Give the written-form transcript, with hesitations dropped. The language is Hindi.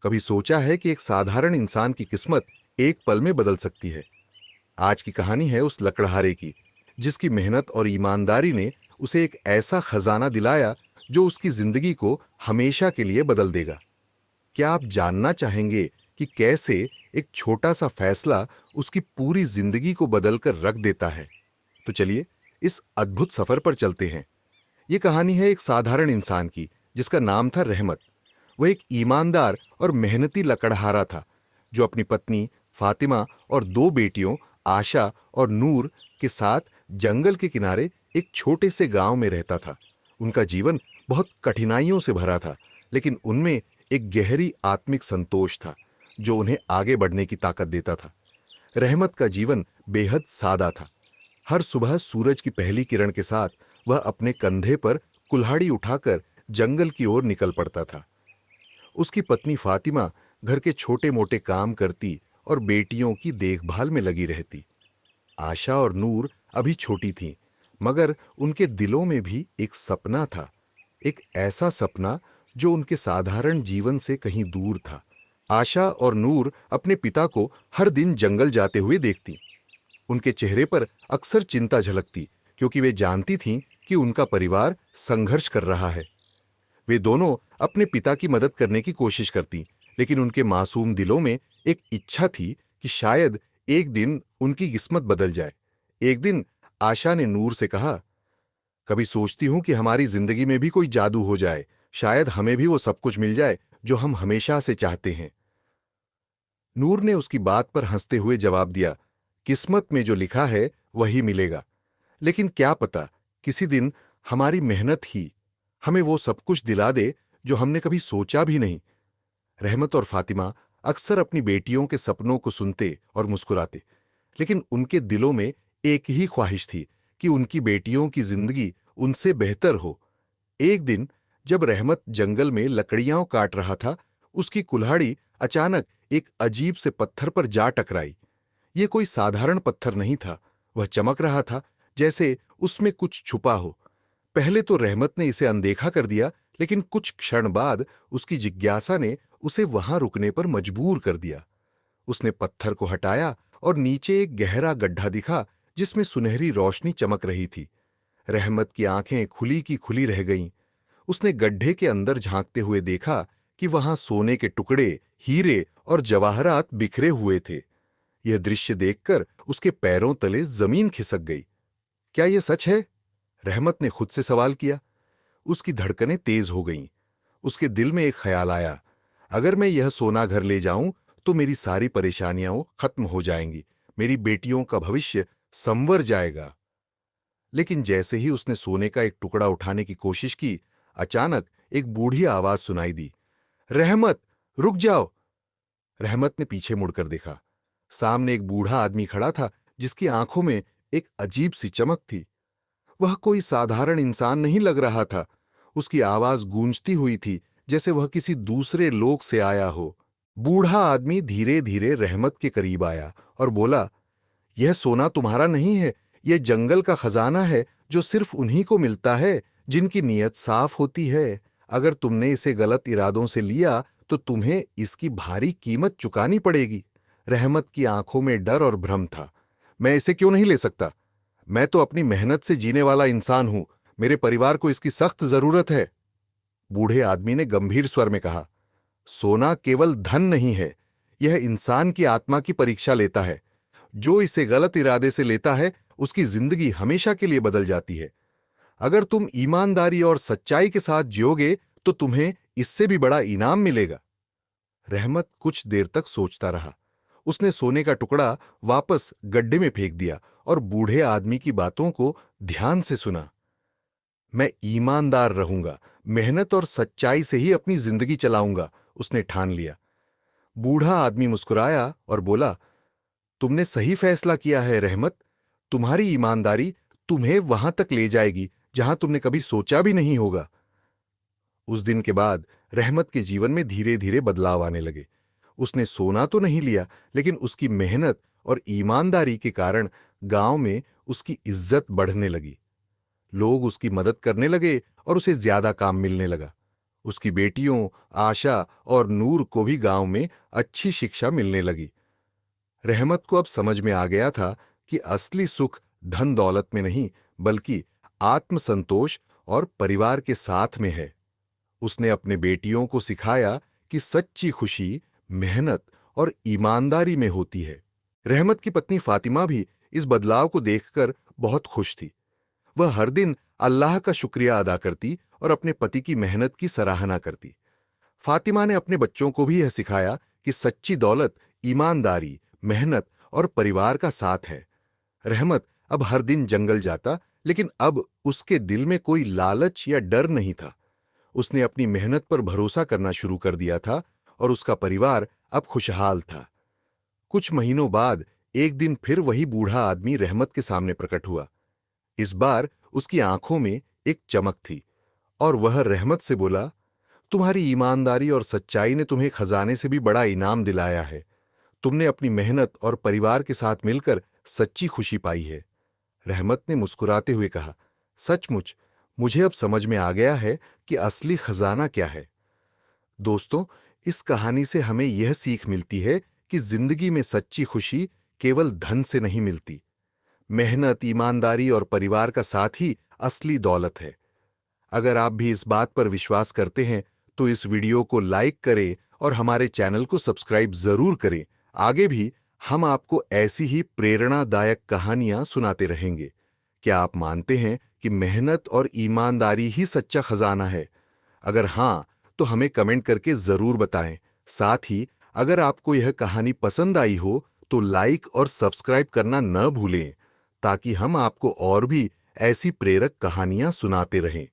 कभी सोचा है कि एक साधारण इंसान की किस्मत एक पल में बदल सकती है? आज की कहानी है उस लकड़हारे की, जिसकी मेहनत और ईमानदारी ने उसे एक ऐसा खजाना दिलाया जो उसकी जिंदगी को हमेशा के लिए बदल देगा। क्या आप जानना चाहेंगे कि कैसे एक छोटा सा फैसला उसकी पूरी जिंदगी को बदल कर रख देता है? तो चलिए इस अद्भुत सफर पर चलते हैं। ये कहानी है एक साधारण इंसान की, जिसका नाम था रहमत। वह एक ईमानदार और मेहनती लकड़हारा था, जो अपनी पत्नी फातिमा और दो बेटियों आशा और नूर के साथ जंगल के किनारे एक छोटे से गांव में रहता था। उनका जीवन बहुत कठिनाइयों से भरा था, लेकिन उनमें एक गहरी आत्मिक संतोष था, जो उन्हें आगे बढ़ने की ताकत देता था। रहमत का जीवन बेहद सादा था। हर सुबह सूरज की पहली किरण के साथ वह अपने कंधे पर कुल्हाड़ी उठाकर जंगल की ओर निकल पड़ता था। उसकी पत्नी फातिमा घर के छोटे मोटे काम करती और बेटियों की देखभाल में लगी रहती। आशा और नूर अभी छोटी थीं, मगर उनके दिलों में भी एक सपना था, एक ऐसा सपना जो उनके साधारण जीवन से कहीं दूर था। आशा और नूर अपने पिता को हर दिन जंगल जाते हुए देखती। उनके चेहरे पर अक्सर चिंता झलकती, क्योंकि वे जानती थीं कि उनका परिवार संघर्ष कर रहा है। वे दोनों अपने पिता की मदद करने की कोशिश करती, लेकिन उनके मासूम दिलों में एक इच्छा थी कि शायद एक दिन उनकी किस्मत बदल जाए। एक दिन आशा ने नूर से कहा, कभी सोचती हूं कि हमारी जिंदगी में भी कोई जादू हो जाए, शायद हमें भी वो सब कुछ मिल जाए जो हम हमेशा से चाहते हैं। नूर ने उसकी बात पर हंसते हुए जवाब दिया, किस्मत में जो लिखा है वही मिलेगा, लेकिन क्या पता किसी दिन हमारी मेहनत ही हमें वो सब कुछ दिला दे जो हमने कभी सोचा भी नहीं। रहमत और फातिमा अक्सर अपनी बेटियों के सपनों को सुनते और मुस्कुराते, लेकिन उनके दिलों में एक ही ख्वाहिश थी कि उनकी बेटियों की जिंदगी उनसे बेहतर हो। एक दिन जब रहमत जंगल में लकड़ियां काट रहा था, उसकी कुल्हाड़ी अचानक एक अजीब से पत्थर पर जा टकराई। ये कोई साधारण पत्थर नहीं था, वह चमक रहा था जैसे उसमें कुछ छुपा हो। पहले तो रहमत ने इसे अनदेखा कर दिया, लेकिन कुछ क्षण बाद उसकी जिज्ञासा ने उसे वहां रुकने पर मजबूर कर दिया। उसने पत्थर को हटाया और नीचे एक गहरा गड्ढा दिखा, जिसमें सुनहरी रोशनी चमक रही थी। रहमत की आंखें खुली की खुली रह गईं। उसने गड्ढे के अंदर झांकते हुए देखा कि वहां सोने के टुकड़े, हीरे और जवाहरात बिखरे हुए थे। यह दृश्य देखकर उसके पैरों तले जमीन खिसक गई। क्या यह सच है? रहमत ने खुद से सवाल किया। उसकी धड़कनें तेज हो गईं। उसके दिल में एक ख्याल आया, अगर मैं यह सोना घर ले जाऊं तो मेरी सारी परेशानियां खत्म हो जाएंगी, मेरी बेटियों का भविष्य संवर जाएगा। लेकिन जैसे ही उसने सोने का एक टुकड़ा उठाने की कोशिश की, अचानक एक बूढ़ी आवाज सुनाई दी, रहमत, रुक जाओ। रहमत ने पीछे मुड़कर देखा। सामने एक बूढ़ा आदमी खड़ा था, जिसकी आंखों में एक अजीब सी चमक थी। वह कोई साधारण इंसान नहीं लग रहा था। उसकी आवाज गूंजती हुई थी, जैसे वह किसी दूसरे लोक से आया हो। बूढ़ा आदमी धीरे धीरे रहमत के करीब आया और बोला, यह सोना तुम्हारा नहीं है, यह जंगल का खजाना है, जो सिर्फ उन्हीं को मिलता है जिनकी नीयत साफ होती है। अगर तुमने इसे गलत इरादों से लिया तो तुम्हें इसकी भारी कीमत चुकानी पड़ेगी। रहमत की आंखों में डर और भ्रम था। मैं इसे क्यों नहीं ले सकता? मैं तो अपनी मेहनत से जीने वाला इंसान हूं, मेरे परिवार को इसकी सख्त जरूरत है। बूढ़े आदमी ने गंभीर स्वर में कहा, सोना केवल धन नहीं है, यह इंसान की आत्मा की परीक्षा लेता है। जो इसे गलत इरादे से लेता है, उसकी जिंदगी हमेशा के लिए बदल जाती है। अगर तुम ईमानदारी और सच्चाई के साथ जियोगे तो तुम्हें इससे भी बड़ा इनाम मिलेगा। रहमत कुछ देर तक सोचता रहा। उसने सोने का टुकड़ा वापस गड्ढे में फेंक दिया और बूढ़े आदमी की बातों को ध्यान से सुना। मैं ईमानदार रहूंगा, मेहनत और सच्चाई से ही अपनी जिंदगी चलाऊंगा, उसने ठान लिया। बूढ़ा आदमी मुस्कुराया और बोला, तुमने सही फैसला किया है रहमत। तुम्हारी ईमानदारी तुम्हें वहां तक ले जाएगी जहां तुमने कभी सोचा भी नहीं होगा। उस दिन के बाद रहमत के जीवन में धीरे धीरे बदलाव आने लगे। उसने सोना तो नहीं लिया, लेकिन उसकी मेहनत और ईमानदारी के कारण गांव में उसकी इज्जत बढ़ने लगी। लोग उसकी मदद करने लगे और उसे ज्यादा काम मिलने लगा। उसकी बेटियों आशा और नूर को भी गांव में अच्छी शिक्षा मिलने लगी। रहमत को अब समझ में आ गया था कि असली सुख धन दौलत में नहीं, बल्कि आत्मसंतोष और परिवार के साथ में है। उसने अपने बेटियों को सिखाया कि सच्ची खुशी मेहनत और ईमानदारी में होती है। रहमत की पत्नी फातिमा भी इस बदलाव को देखकर बहुत खुश थी। वह हर दिन अल्लाह का शुक्रिया अदा करती और अपने पति की मेहनत की सराहना करती। फातिमा ने अपने बच्चों को भी यह सिखाया कि सच्ची दौलत ईमानदारी, मेहनत और परिवार का साथ है। रहमत अब हर दिन जंगल जाता, लेकिन अब उसके दिल में कोई लालच या डर नहीं था। उसने अपनी मेहनत पर भरोसा करना शुरू कर दिया था और उसका परिवार अब खुशहाल था। कुछ महीनों बाद एक दिन फिर वही बूढ़ा आदमी रहमत के सामने प्रकट हुआ। इस बार उसकी आंखों में एक चमक थी और वह रहमत से बोला, तुम्हारी ईमानदारी और सच्चाई ने तुम्हें खजाने से भी बड़ा इनाम दिलाया है। तुमने अपनी मेहनत और परिवार के साथ मिलकर सच्ची खुशी पाई है। रहमत ने मुस्कुराते हुए कहा, सचमुच मुझे अब समझ में आ गया है कि असली खजाना क्या है। दोस्तों, इस कहानी से हमें यह सीख मिलती है कि जिंदगी में सच्ची खुशी केवल धन से नहीं मिलती। मेहनत, ईमानदारी और परिवार का साथ ही असली दौलत है। अगर आप भी इस बात पर विश्वास करते हैं तो इस वीडियो को लाइक करें और हमारे चैनल को सब्सक्राइब जरूर करें। आगे भी हम आपको ऐसी ही प्रेरणादायक कहानियां सुनाते रहेंगे। क्या आप मानते हैं कि मेहनत और ईमानदारी ही सच्चा खजाना है? अगर हां, तो हमें कमेंट करके जरूर बताएं। साथ ही अगर आपको यह कहानी पसंद आई हो तो लाइक और सब्सक्राइब करना न भूलें, ताकि हम आपको और भी ऐसी प्रेरक कहानियां सुनाते रहें।